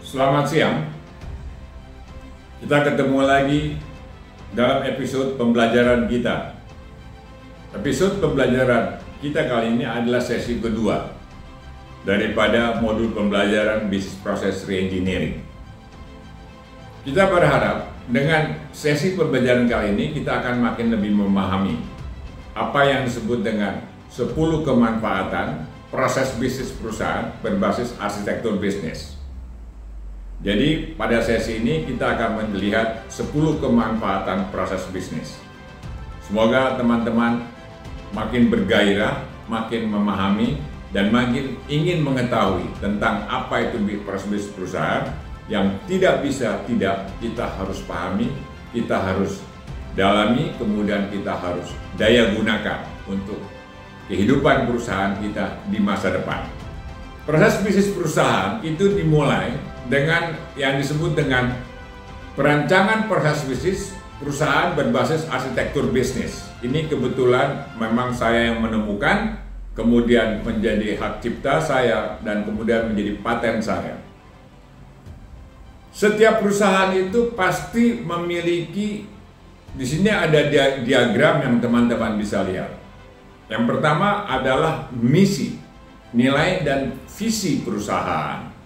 Selamat siang. Kita ketemu lagi dalam episode pembelajaran kita. Episode pembelajaran kita kali ini adalah sesi kedua daripada modul pembelajaran Business Process Reengineering. Kita berharap dengan sesi pembelajaran kali ini kita akan makin lebih memahami apa yang disebut dengan 10 kemanfaatan proses bisnis perusahaan berbasis arsitektur bisnis. Jadi pada sesi ini kita akan melihat 10 kemanfaatan proses bisnis. Semoga teman-teman makin bergairah, makin memahami, dan makin ingin mengetahui tentang apa itu proses bisnis perusahaan yang tidak kita harus pahami, kita harus dalami, kemudian kita harus daya gunakan untuk kehidupan perusahaan kita di masa depan. Proses bisnis perusahaan itu dimulai dengan yang disebut dengan perancangan proses bisnis perusahaan berbasis arsitektur bisnis. Ini kebetulan memang saya yang menemukan, kemudian menjadi hak cipta saya, dan kemudian menjadi paten saya. Setiap perusahaan itu pasti memiliki, di sini ada diagram yang teman-teman bisa lihat. Yang pertama adalah misi, nilai dan visi perusahaan.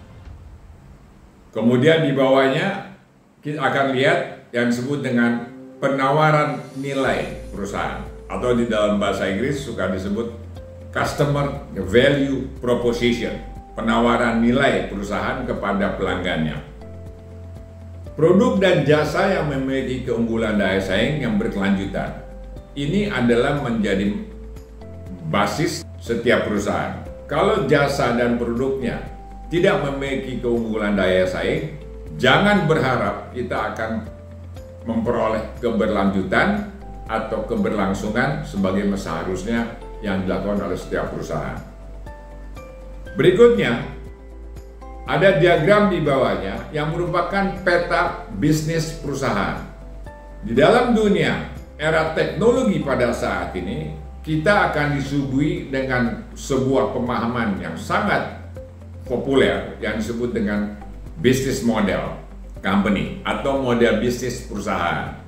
Kemudian di bawahnya kita akan lihat yang disebut dengan penawaran nilai perusahaan, atau di dalam bahasa Inggris suka disebut customer value proposition, penawaran nilai perusahaan kepada pelanggannya. Produk dan jasa yang memiliki keunggulan daya saing yang berkelanjutan. Ini adalah menjadi basis setiap perusahaan. Kalau jasa dan produknya tidak memiliki keunggulan daya saing, jangan berharap kita akan memperoleh keberlanjutan atau keberlangsungan sebagaimana seharusnya yang dilakukan oleh setiap perusahaan. Berikutnya, ada diagram di bawahnya yang merupakan peta bisnis perusahaan. Di dalam dunia era teknologi pada saat ini, kita akan disuguhi dengan sebuah pemahaman yang sangat populer yang disebut dengan business model company atau model bisnis perusahaan.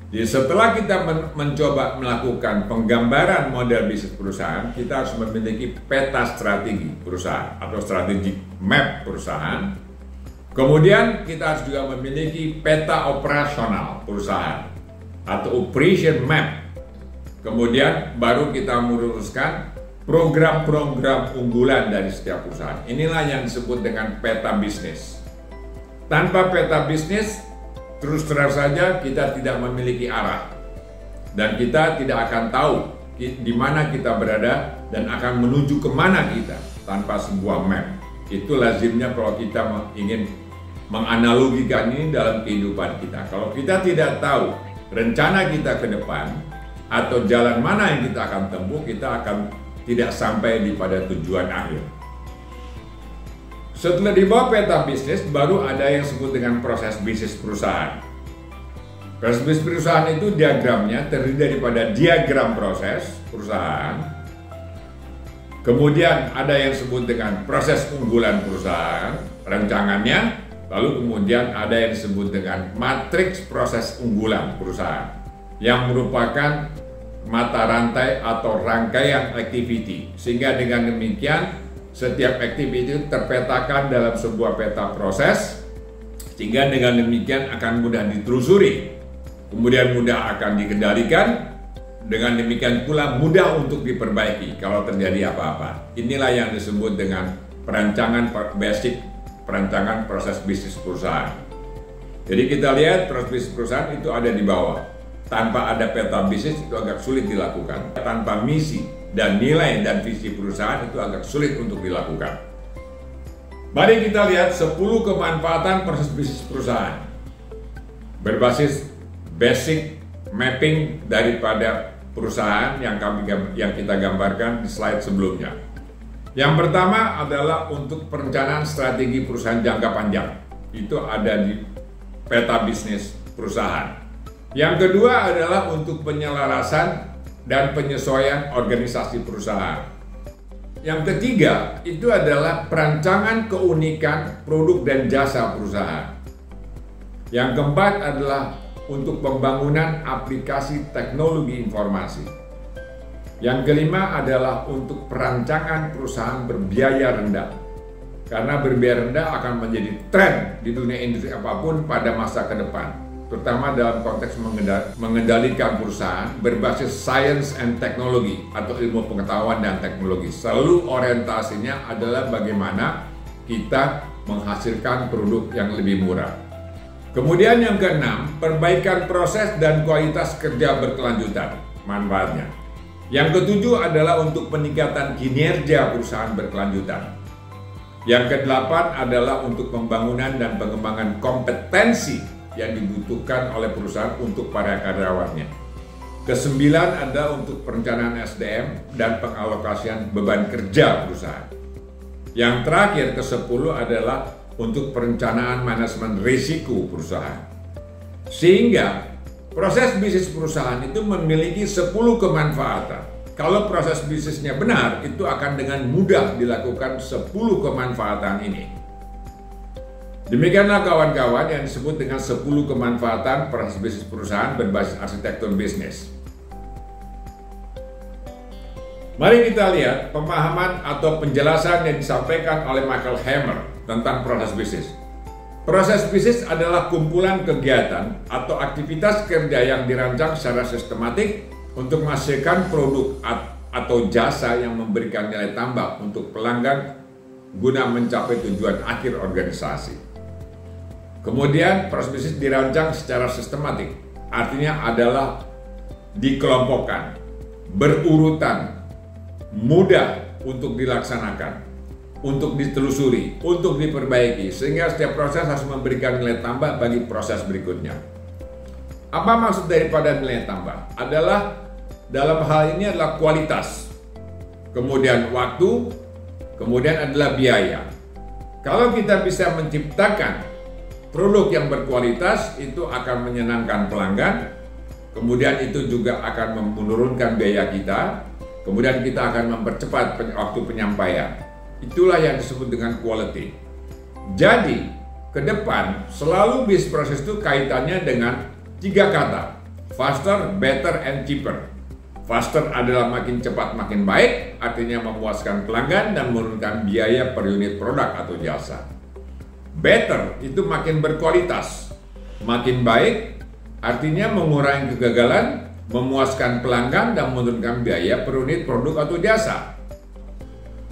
Jadi setelah kita mencoba melakukan penggambaran model bisnis perusahaan, kita harus memiliki peta strategi perusahaan atau strategi map perusahaan. Kemudian kita harus juga memiliki peta operasional perusahaan atau operation map. Kemudian baru kita merumuskan program-program unggulan dari setiap perusahaan. Inilah yang disebut dengan peta bisnis. Tanpa peta bisnis, terus terang saja kita tidak memiliki arah. Dan kita tidak akan tahu di mana kita berada dan akan menuju kemana kita tanpa sebuah map. Itu lazimnya kalau kita ingin menganalogikan ini dalam kehidupan kita. Kalau kita tidak tahu rencana kita ke depan, atau jalan mana yang kita akan tempuh, kita akan tidak sampai pada tujuan akhir. Setelah di bawah peta bisnis, baru ada yang disebut dengan proses bisnis perusahaan. Proses bisnis perusahaan itu diagramnya terdiri daripada diagram proses perusahaan. Kemudian ada yang disebut dengan proses unggulan perusahaan, rancangannya. Lalu kemudian ada yang disebut dengan matriks proses unggulan perusahaan, yang merupakan mata rantai atau rangkaian activity, sehingga dengan demikian setiap activity terpetakan dalam sebuah peta proses, sehingga dengan demikian akan mudah ditelusuri, kemudian mudah akan dikendalikan, dengan demikian pula mudah untuk diperbaiki kalau terjadi apa-apa. Inilah yang disebut dengan perancangan proses bisnis perusahaan. Jadi kita lihat proses bisnis perusahaan itu ada di bawah. Tanpa ada peta bisnis itu agak sulit dilakukan. Tanpa misi dan nilai dan visi perusahaan itu agak sulit untuk dilakukan. Mari kita lihat 10 kemanfaatan proses bisnis perusahaan berbasis basic mapping daripada perusahaan yang kita gambarkan di slide sebelumnya. Yang pertama adalah untuk perencanaan strategi perusahaan jangka panjang. Itu ada di peta bisnis perusahaan. Yang kedua adalah untuk penyelarasan dan penyesuaian organisasi perusahaan. Yang ketiga, itu adalah perancangan keunikan produk dan jasa perusahaan. Yang keempat adalah untuk pembangunan aplikasi teknologi informasi. Yang kelima adalah untuk perancangan perusahaan berbiaya rendah. Karena berbiaya rendah akan menjadi tren di dunia industri apapun pada masa ke depan, terutama dalam konteks mengendalikan perusahaan berbasis science and technology atau ilmu pengetahuan dan teknologi. Selalu orientasinya adalah bagaimana kita menghasilkan produk yang lebih murah. Kemudian yang keenam, perbaikan proses dan kualitas kerja berkelanjutan, manfaatnya. Yang ketujuh adalah untuk peningkatan kinerja perusahaan berkelanjutan. Yang kedelapan adalah untuk pembangunan dan pengembangan kompetensi yang dibutuhkan oleh perusahaan untuk para karyawannya. Kesembilan adalah untuk perencanaan SDM dan pengalokasian beban kerja perusahaan. Yang terakhir, ke-10 adalah untuk perencanaan manajemen risiko perusahaan. Sehingga proses bisnis perusahaan itu memiliki 10 kemanfaatan. Kalau proses bisnisnya benar, itu akan dengan mudah dilakukan 10 kemanfaatan ini. Demikianlah kawan-kawan yang disebut dengan 10 kemanfaatan proses bisnis perusahaan berbasis arsitektur bisnis. Mari kita lihat pemahaman atau penjelasan yang disampaikan oleh Michael Hammer tentang proses bisnis. Proses bisnis adalah kumpulan kegiatan atau aktivitas kerja yang dirancang secara sistematik untuk menghasilkan produk atau jasa yang memberikan nilai tambah untuk pelanggan guna mencapai tujuan akhir organisasi. Kemudian proses bisnis dirancang secara sistematik, artinya adalah dikelompokkan, berurutan, mudah untuk dilaksanakan, untuk ditelusuri, untuk diperbaiki, sehingga setiap proses harus memberikan nilai tambah bagi proses berikutnya. Apa maksud daripada nilai tambah? Adalah dalam hal ini adalah kualitas, kemudian waktu, kemudian adalah biaya. Kalau kita bisa menciptakan produk yang berkualitas, itu akan menyenangkan pelanggan, kemudian itu juga akan menurunkan biaya kita, kemudian kita akan mempercepat waktu penyampaian. Itulah yang disebut dengan quality. Jadi, ke depan selalu bisnis proses itu kaitannya dengan 3 kata: faster, better, and cheaper. Faster adalah makin cepat makin baik, artinya memuaskan pelanggan dan menurunkan biaya per unit produk atau jasa. Better itu makin berkualitas, makin baik, artinya mengurangi kegagalan, memuaskan pelanggan dan menurunkan biaya per unit produk atau jasa.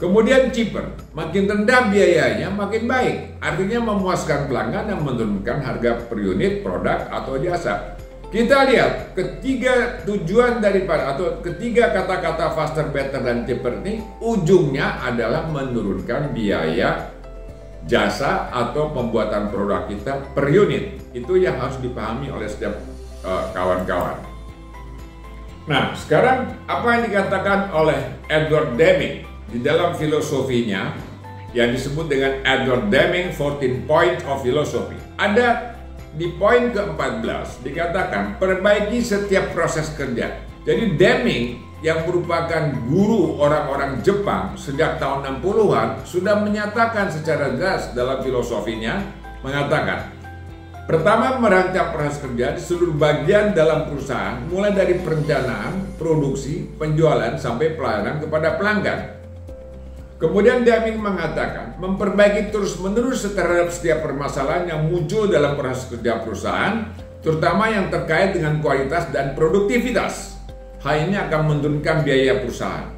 Kemudian cheaper, makin rendah biayanya makin baik, artinya memuaskan pelanggan dan menurunkan harga per unit produk atau jasa. Kita lihat ketiga tujuan daripada atau ketiga kata-kata faster, better, dan cheaper ini ujungnya adalah menurunkan biaya jasa atau pembuatan produk kita per unit. Itu yang harus dipahami oleh setiap kawan-kawan. Nah, sekarang apa yang dikatakan oleh Edward Deming di dalam filosofinya yang disebut dengan Edward Deming 14 Point of Philosophy. Ada di poin ke-14 dikatakan perbaiki setiap proses kerja. Jadi Deming yang merupakan guru orang-orang Jepang sejak tahun 60-an sudah menyatakan secara jelas dalam filosofinya, mengatakan pertama, merancang proses kerja di seluruh bagian dalam perusahaan, mulai dari perencanaan, produksi, penjualan, sampai pelayanan kepada pelanggan. Kemudian Deming mengatakan, memperbaiki terus-menerus terhadap setiap permasalahan yang muncul dalam proses kerja perusahaan, terutama yang terkait dengan kualitas dan produktivitas. Hal ini akan menurunkan biaya perusahaan.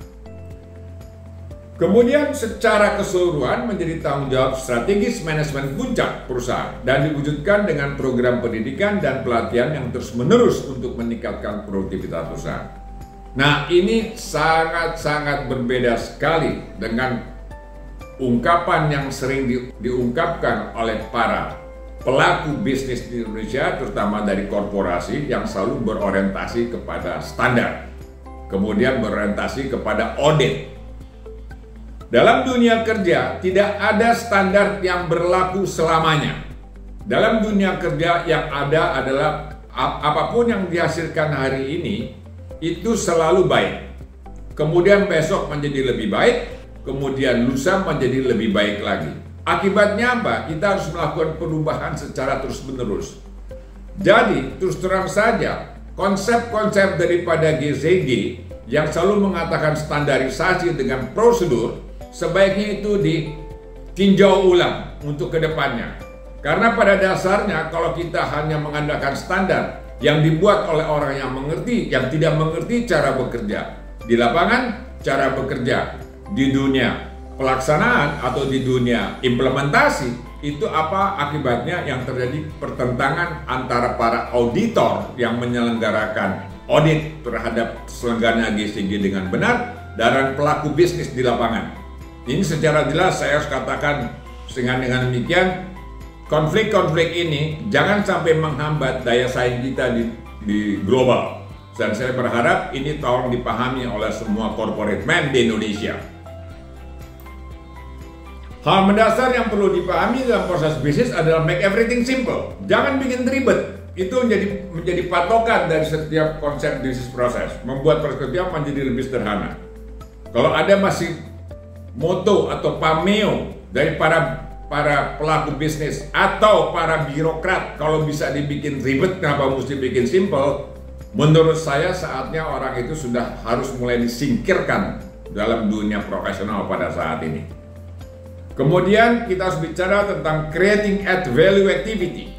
Kemudian secara keseluruhan menjadi tanggung jawab strategis manajemen puncak perusahaan dan diwujudkan dengan program pendidikan dan pelatihan yang terus-menerus untuk meningkatkan produktivitas perusahaan. Nah, ini sangat-sangat berbeda sekali dengan ungkapan yang sering diungkapkan oleh para pelaku bisnis di Indonesia, terutama dari korporasi yang selalu berorientasi kepada standar, kemudian berorientasi kepada audit. Dalam dunia kerja, tidak ada standar yang berlaku selamanya. Dalam dunia kerja yang ada adalah apapun yang dihasilkan hari ini, itu selalu baik. Kemudian besok menjadi lebih baik, kemudian lusa menjadi lebih baik lagi. Akibatnya apa? Kita harus melakukan perubahan secara terus-menerus. Jadi, terus terang saja, konsep-konsep daripada GCG yang selalu mengatakan standarisasi dengan prosedur, sebaiknya itu ditinjau ulang untuk kedepannya. Karena pada dasarnya kalau kita hanya mengandalkan standar yang dibuat oleh orang yang mengerti, yang tidak mengerti cara bekerja di lapangan, cara bekerja di dunia pelaksanaan atau di dunia implementasi, itu apa akibatnya? Yang terjadi pertentangan antara para auditor yang menyelenggarakan audit terhadap terselenggaranya GCG dengan benar dan pelaku bisnis di lapangan. Ini secara jelas saya harus katakan, sehingga dengan demikian konflik-konflik ini jangan sampai menghambat daya saing kita di global. Dan saya berharap ini tolong dipahami oleh semua corporate man di Indonesia. Hal mendasar yang perlu dipahami dalam proses bisnis adalah make everything simple. Jangan bikin ribet. Itu menjadi patokan dari setiap konsep bisnis proses. Membuat proses kerja menjadi lebih sederhana. Kalau ada masih moto atau pameo dari para pelaku bisnis atau para birokrat, kalau bisa dibikin ribet, kenapa mesti bikin simple? Menurut saya saatnya orang itu sudah harus mulai disingkirkan dalam dunia profesional pada saat ini. Kemudian kita harus bicara tentang creating add value activity,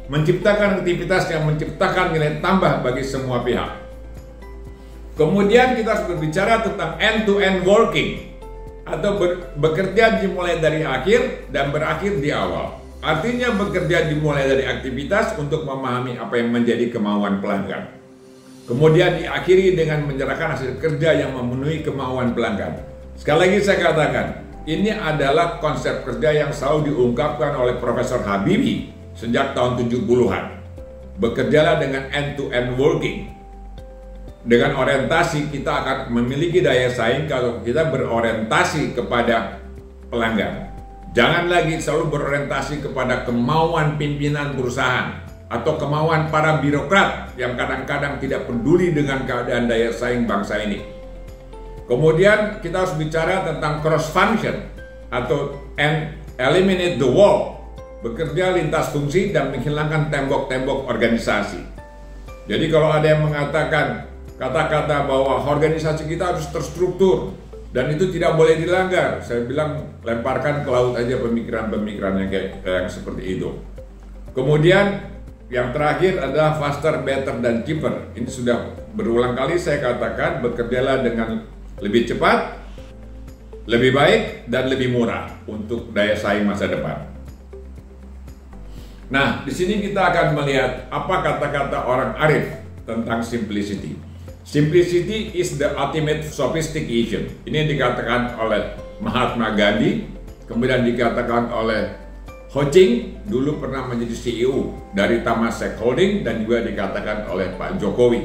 menciptakan aktivitas yang menciptakan nilai tambah bagi semua pihak. Kemudian kita harus berbicara tentang end-to-end working, atau bekerja dimulai dari akhir dan berakhir di awal. Artinya bekerja dimulai dari aktivitas untuk memahami apa yang menjadi kemauan pelanggan. Kemudian diakhiri dengan menyerahkan hasil kerja yang memenuhi kemauan pelanggan. Sekali lagi saya katakan, ini adalah konsep kerja yang selalu diungkapkan oleh Profesor Habibie sejak tahun 70-an. Bekerjalah dengan end-to-end working. Dengan orientasi kita akan memiliki daya saing kalau kita berorientasi kepada pelanggan. Jangan lagi selalu berorientasi kepada kemauan pimpinan perusahaan atau kemauan para birokrat yang kadang-kadang tidak peduli dengan keadaan daya saing bangsa ini. Kemudian kita harus bicara tentang cross function atau eliminate the wall, bekerja lintas fungsi dan menghilangkan tembok-tembok organisasi. Jadi kalau ada yang mengatakan kata-kata bahwa organisasi kita harus terstruktur dan itu tidak boleh dilanggar, saya bilang lemparkan ke laut aja pemikiran-pemikiran yang kayak seperti itu. Kemudian yang terakhir adalah faster, better, dan cheaper. Ini sudah berulang kali saya katakan, bekerjalah dengan lebih cepat, lebih baik, dan lebih murah untuk daya saing masa depan. Nah, di sini kita akan melihat apa kata-kata orang arif tentang simplicity. Simplicity is the ultimate sophistication. Ini dikatakan oleh Mahatma Gandhi, kemudian dikatakan oleh Ho Ching, dulu pernah menjadi CEO dari Temasek Holding, dan juga dikatakan oleh Pak Jokowi.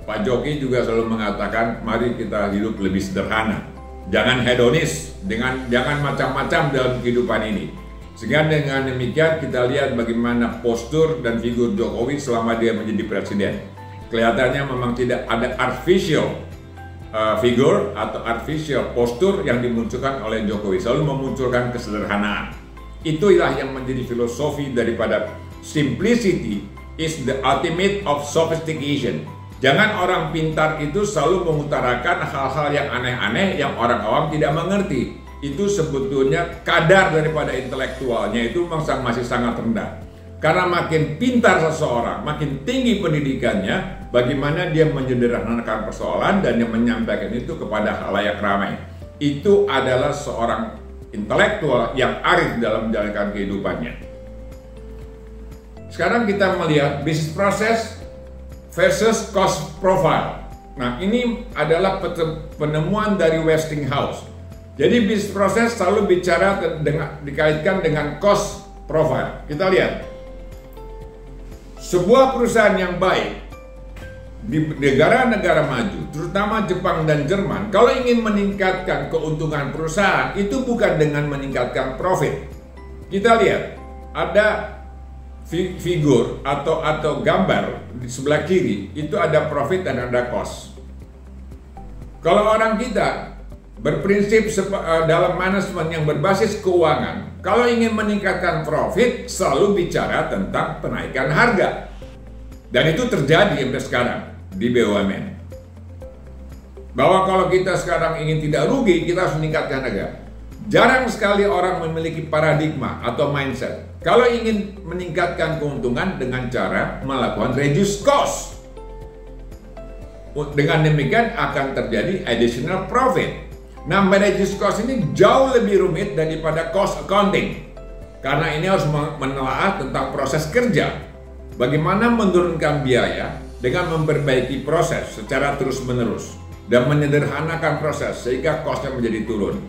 Pak Jokowi juga selalu mengatakan, mari kita hidup lebih sederhana. Jangan hedonis, jangan macam-macam dalam kehidupan ini. Sehingga dengan demikian kita lihat bagaimana postur dan figur Jokowi selama dia menjadi presiden. Kelihatannya memang tidak ada artificial figure atau artificial postur yang dimunculkan oleh Jokowi. Selalu memunculkan kesederhanaan. Itulah yang menjadi filosofi daripada simplicity is the ultimate of sophistication. Jangan orang pintar itu selalu mengutarakan hal-hal yang aneh-aneh yang orang awam tidak mengerti. Itu sebetulnya kadar daripada intelektualnya itu masih sangat rendah. Karena makin pintar seseorang, makin tinggi pendidikannya, bagaimana dia menyederhanakan persoalan dan dia menyampaikan itu kepada khalayak ramai. Itu adalah seorang intelektual yang arif dalam menjalankan kehidupannya. Sekarang kita melihat bisnis proses versus cost profile. Nah, ini adalah penemuan dari Westinghouse. Jadi bisnis proses selalu bicara dikaitkan dengan cost profile. Kita lihat, sebuah perusahaan yang baik di negara-negara maju, terutama Jepang dan Jerman, kalau ingin meningkatkan keuntungan perusahaan, itu bukan dengan meningkatkan profit. Kita lihat, ada figur atau gambar di sebelah kiri, itu ada profit dan ada cost. Kalau orang kita berprinsip dalam manajemen yang berbasis keuangan, kalau ingin meningkatkan profit, selalu bicara tentang penaikan harga. Dan itu terjadi sampai sekarang di BUMN. Bahwa kalau kita sekarang ingin tidak rugi, kita harus meningkatkan harga. Jarang sekali orang memiliki paradigma atau mindset. Kalau ingin meningkatkan keuntungan dengan cara melakukan reduce cost. Dengan demikian akan terjadi additional profit. Nah, reduce cost ini jauh lebih rumit daripada cost accounting. Karena ini harus menelaah tentang proses kerja. Bagaimana menurunkan biaya dengan memperbaiki proses secara terus-menerus dan menyederhanakan proses sehingga cost-nya menjadi turun.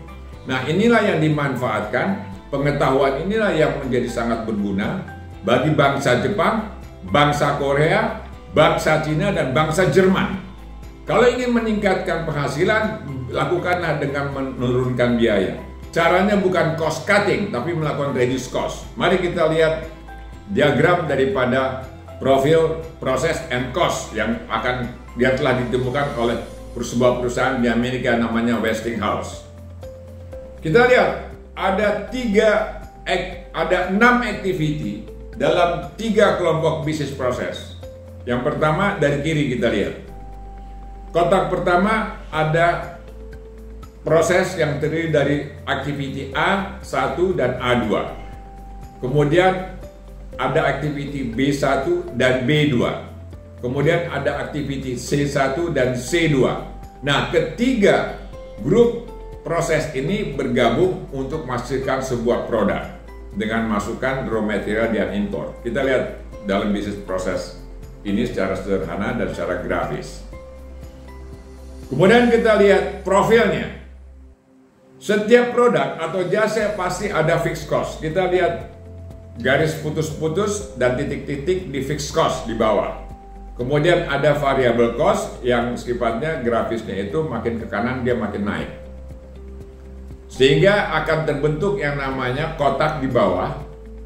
Nah, inilah yang dimanfaatkan, pengetahuan inilah yang menjadi sangat berguna bagi bangsa Jepang, bangsa Korea, bangsa Cina, dan bangsa Jerman. Kalau ingin meningkatkan penghasilan, lakukanlah dengan menurunkan biaya. Caranya bukan cost cutting, tapi melakukan reduce cost. Mari kita lihat diagram daripada profil proses and cost yang telah ditemukan oleh sebuah perusahaan di Amerika namanya Westinghouse. Kita lihat ada 6 activity dalam 3 kelompok bisnis proses. Yang pertama dari kiri kita lihat. Kotak pertama ada proses yang terdiri dari activity A1 dan A2. Kemudian ada activity B1 dan B2. Kemudian ada activity C1 dan C2. Nah, ketiga grup proses ini bergabung untuk menghasilkan sebuah produk dengan masukkan raw material dan import. Kita lihat dalam bisnis proses ini secara sederhana dan secara grafis. Kemudian kita lihat profilnya. Setiap produk atau jasa pasti ada fixed cost. Kita lihat garis putus-putus dan titik-titik di fixed cost di bawah. Kemudian ada variable cost yang sifatnya grafisnya itu makin ke kanan dia makin naik. Sehingga akan terbentuk yang namanya kotak di bawah,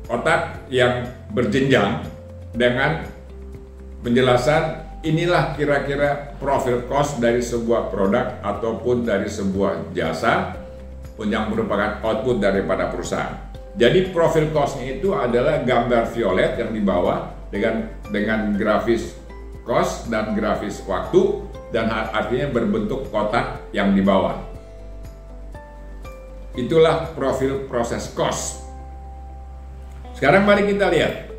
kotak yang berjenjang dengan penjelasan inilah kira-kira profil cost dari sebuah produk ataupun dari sebuah jasa yang merupakan output daripada perusahaan. Jadi profil cost-nya itu adalah gambar violet yang di bawah dengan grafis cost dan grafis waktu dan artinya berbentuk kotak yang di bawah. Itulah profil proses cost. Sekarang mari kita lihat.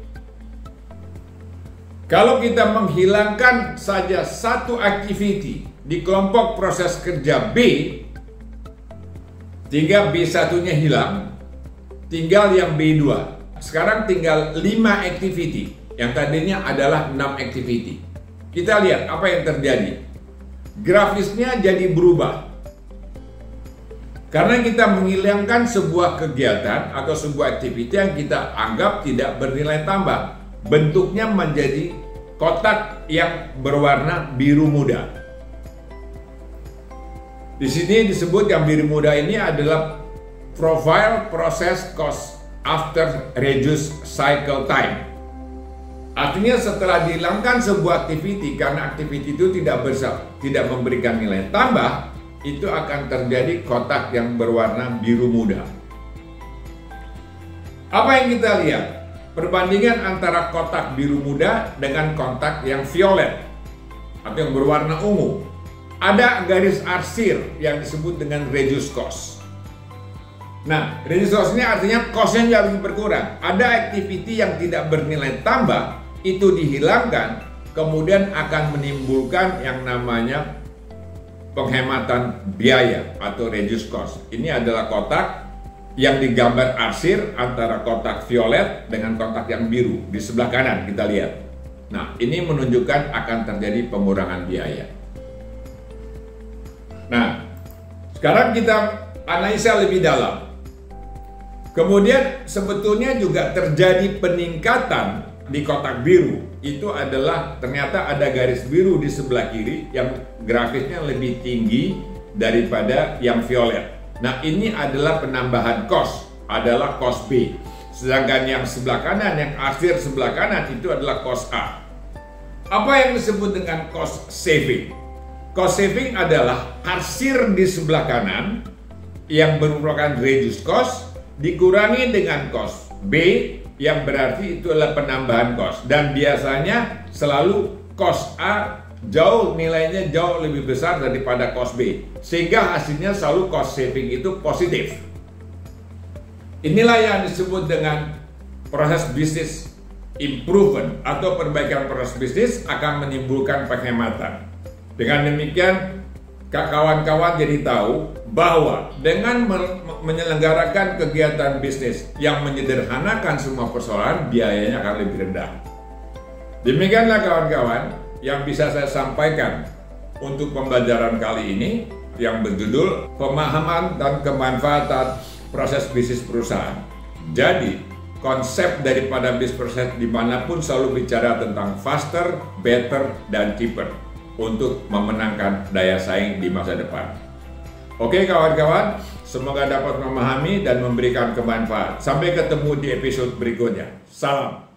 Kalau kita menghilangkan saja satu activity di kelompok proses kerja B, tinggal B1-nya hilang, tinggal yang B2. Sekarang tinggal 5 activity, yang tadinya adalah 6 activity. Kita lihat apa yang terjadi. Grafisnya jadi berubah. Karena kita menghilangkan sebuah kegiatan atau sebuah activity yang kita anggap tidak bernilai tambah. Bentuknya menjadi kotak yang berwarna biru muda. Di sini disebut yang biru muda ini adalah profile process cost after reduced cycle time. Artinya setelah dihilangkan sebuah activity karena activity itu tidak memberikan nilai tambah, itu akan terjadi kotak yang berwarna biru muda. Apa yang kita lihat? Perbandingan antara kotak biru muda dengan kotak yang violet atau yang berwarna ungu. Ada garis arsir yang disebut dengan reduce cost. Nah, reduce cost ini artinya cost-nya jauh berkurang. Ada activity yang tidak bernilai tambah, itu dihilangkan, kemudian akan menimbulkan yang namanya penghematan biaya atau reduce cost. Ini adalah kotak yang digambar arsir antara kotak violet dengan kotak yang biru. Di sebelah kanan kita lihat. Nah, ini menunjukkan akan terjadi pengurangan biaya. Nah, sekarang kita analisa lebih dalam. Kemudian sebetulnya juga terjadi peningkatan di kotak biru. Itu adalah ternyata ada garis biru di sebelah kiri yang grafisnya lebih tinggi daripada yang violet. Nah, ini adalah penambahan cost, adalah cost B. Sedangkan yang sebelah kanan, yang arsir sebelah kanan itu adalah cost A. Apa yang disebut dengan cost saving? Cost saving adalah kasir di sebelah kanan yang merupakan reduced cost dikurangi dengan cost B yang berarti itu adalah penambahan cost, dan biasanya selalu cost A nilainya jauh lebih besar daripada cost B, sehingga hasilnya selalu cost saving itu positif. Inilah yang disebut dengan proses bisnis improvement atau perbaikan proses bisnis akan menimbulkan penghematan. Dengan demikian, kawan-kawan jadi tahu bahwa dengan menyelenggarakan kegiatan bisnis yang menyederhanakan semua persoalan, biayanya akan lebih rendah. Demikianlah kawan-kawan yang bisa saya sampaikan untuk pembelajaran kali ini yang berjudul Pemahaman dan Kemanfaatan Proses Bisnis Perusahaan. Jadi, konsep daripada bisnis proses dimanapun selalu bicara tentang faster, better, dan cheaper untuk memenangkan daya saing di masa depan. Oke kawan-kawan, semoga dapat memahami dan memberikan kemanfaat. Sampai ketemu di episode berikutnya. Salam.